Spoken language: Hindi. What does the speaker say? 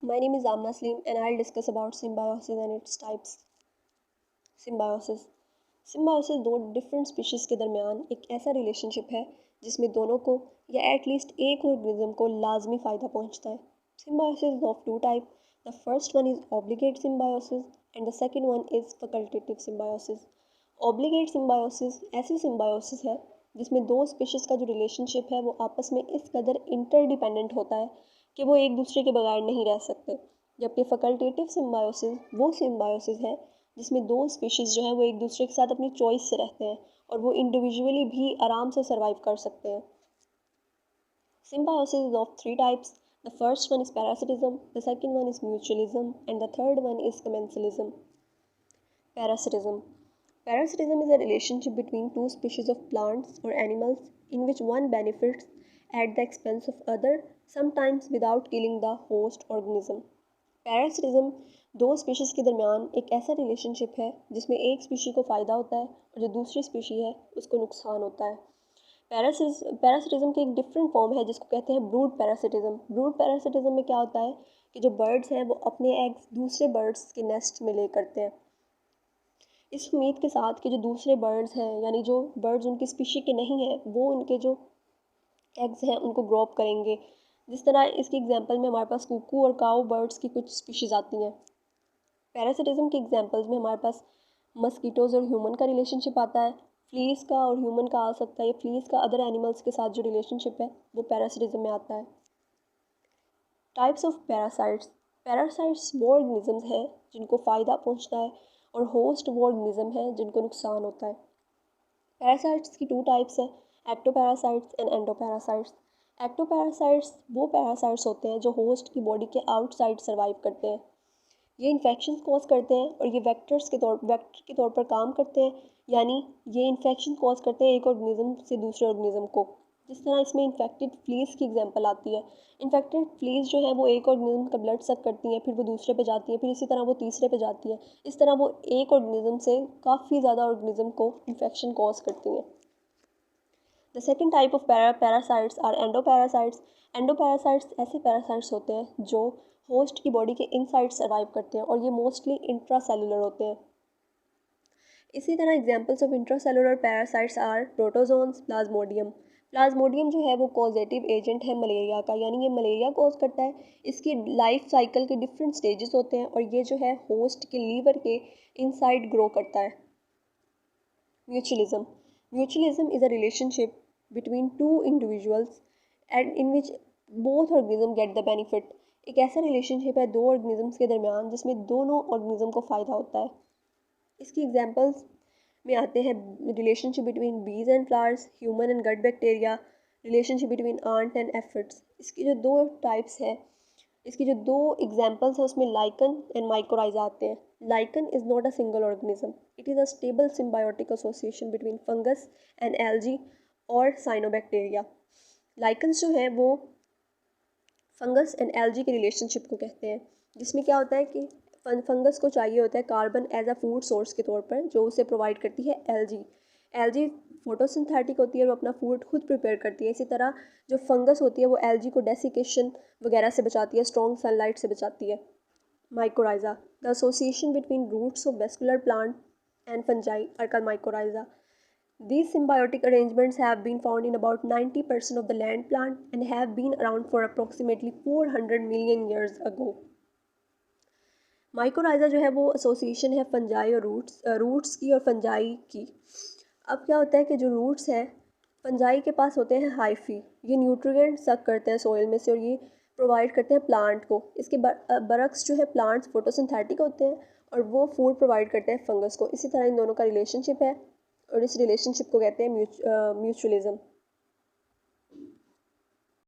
My name is Amna Slim and I'll discuss about symbiosis and its types. Symbiosis symbiosis दो डिफरेंट स्पीशीज़ के दरमियान एक ऐसा रिलेशनशिप है जिसमें दोनों को या एटलीस्ट एक ऑर्गेनिज्म को लाजमी फ़ायदा पहुंचता है. Symbiosis is of two types. The first one is obligate symbiosis and the second one is facultative symbiosis. Obligate symbiosis ऐसी symbiosis है जिसमें दो स्पीशीज़ का जो रिलेशनशिप है वो आपस में इस कदर इंटरडिपेंडेंट होता है कि वो एक दूसरे के बगैर नहीं रह सकते. जबकि फैकल्टेटिव सिम्बायोसिस वो सिम्बायोसिस है जिसमें दो स्पीशीज़ जो हैं वो एक दूसरे के साथ अपनी चॉइस से रहते हैं और वो इंडिविजुअली भी आराम से सर्वाइव कर सकते हैं. Symbiosis is of three types. The first one is parasitism, the second one is mutualism, and the third one is commensalism. Parasitism. Parasitism is a relationship between two species of plants or animals in which one benefits at the expense of other, sometimes without killing the host organism. Parasitism दो स्पीशीज़ के दरमियान एक ऐसा रिलेशनशिप है जिसमें एक स्पीशी को फ़ायदा होता है और जो दूसरी स्पीशी है उसको नुकसान होता है. पैरासिटिज्म की एक डिफरेंट फॉर्म है जिसको कहते हैं ब्रूड पैरासिटिज्म. ब्रूड पैरासिटिज्म में क्या होता है कि जो बर्ड्स हैं वो अपने एग्स दूसरे बर्ड्स के नेस्ट में ले करते हैं इस उम्मीद के साथ कि जो दूसरे बर्ड्स हैं यानी जो बर्ड्स उनकी स्पीशी के नहीं हैं वो उनके जो एग्स हैं उनको ग्रो अप करेंगे. जिस तरह इसकी एग्जांपल में हमारे पास कुकू और काऊ बर्ड्स की कुछ स्पीशीज़ आती हैं. पैरासिटिज्म के एग्जांपल्स में हमारे पास मस्कीटोज़ और ह्यूमन का रिलेशनशिप आता है. फ्लीज़ का और ह्यूमन का आ सकता है या फ्लीज़ का अदर एनिमल्स के साथ जो रिलेशनशिप है वो पैरासिटिज्म में आता है. Types of parasites. पैरासाइट्स वो ऑर्गेनिजम्स हैं जिनको फ़ायदा पहुंचता है और होस्ट वो ऑर्गेनिज्म है जिनको नुकसान होता है. पैरासाइट्स की टू टाइप्स हैं, एक्टोपैरासाइट्स एंड एंडोपैरासाइट्स. एक्टोपैरासाइट्स वो पैरासाइट्स होते हैं जो होस्ट की बॉडी के आउटसाइड सर्वाइव करते हैं. ये इन्फेक्शन कॉज करते हैं और ये वेक्टर के तौर पर काम करते हैं, यानी ये इन्फेक्शन कॉज करते हैं एक ऑर्गेनिज्म से दूसरे ऑर्गेनिज्म को. जिस तरह इसमें इन्फेक्टेड फ्लीज़ की एग्जांपल आती है. इन्फेक्टेड फ्लीज़ जो है वो एक ऑर्गेनिज्म का ब्लड सक करती हैं, फिर वो दूसरे पे जाती है, फिर इसी तरह वो तीसरे पे जाती है. इस तरह वो एक ऑर्गेनिज्म से काफ़ी ज़्यादा ऑर्गेनिज्म को इन्फेक्शन कॉज करती हैं. The second type of parasites are endoparasites. Endoparasites ऐसे parasites होते हैं जो होस्ट की बॉडी के इनसाइड सर्वाइव करते हैं और ये मोस्टली इंट्रासेलुलर होते हैं. इसी तरह examples of intracellular parasites are protozoans, plasmodium. Plasmodium जो है वो कॉजेटिव एजेंट है मलेरिया का, यानी ये मलेरिया कॉज करता है. इसकी लाइफ साइकिल के डिफरेंट स्टेजेस होते हैं और ये जो है होस्ट के लीवर के इनसाइड ग्रो करता है. Mutualism. Mutualism is a relationship between two individuals and in which both organisms get the benefit. एक ऐसा रिलेशनशिप है दो ऑर्गेनिजम्स के दरमियान जिसमें दोनों ऑर्गेनिज्म को फ़ायदा होता है. इसकी एग्जांपल्स में आते हैं relationship between bees and flowers, human and gut bacteria, relationship between ant and aphids. इसकी जो दो टाइप्स है, इसकी जो दो एग्जांपल्स हैं उसमें लाइकन एंड माइकोराइजा आते हैं. Lichen is not a single organism. It is a stable symbiotic association between fungus and algae और cyanobacteria. Lichens जो है वो फंगस एंड एल्जी के रिलेशनशिप को कहते हैं, जिसमें क्या होता है कि फंगस को चाहिए होता है carbon as a food source के तौर पर जो उसे प्रोवाइड करती है एल्जी. एल्जी फोटोसिंथेटिक होती है और अपना फूड खुद प्रिपेयर करती है. इसी तरह जो फंगस होती है वो एल्जी को डेसिकेशन वगैरह से बचाती है, स्ट्रॉन्ग सनलाइट से बचाती है. Mycorrhiza. The association between roots of vascular plant and fungi are called mycorrhiza. These symbiotic arrangements have been found in about 90% of the land plant and have been around for approximately 400 million years ago. Mycorrhiza जो है वो एसोसिएशन है फंजाई और रूट्स की और फंजाई की. अब क्या होता है कि जो रूट्स हैं फंजाई के पास होते हैं हाइफी. ये न्यूट्रिएंट सक करते हैं सॉइल में से और ये प्रोवाइड करते हैं प्लांट को. इसके बरक्स जो है प्लांट्स फोटोसिंथेटिक होते हैं और वो फूड प्रोवाइड करते हैं फंगस को. इसी तरह इन दोनों का रिलेशनशिप है और इस रिलेशनशिप को कहते हैं म्यूचुअलिज्म.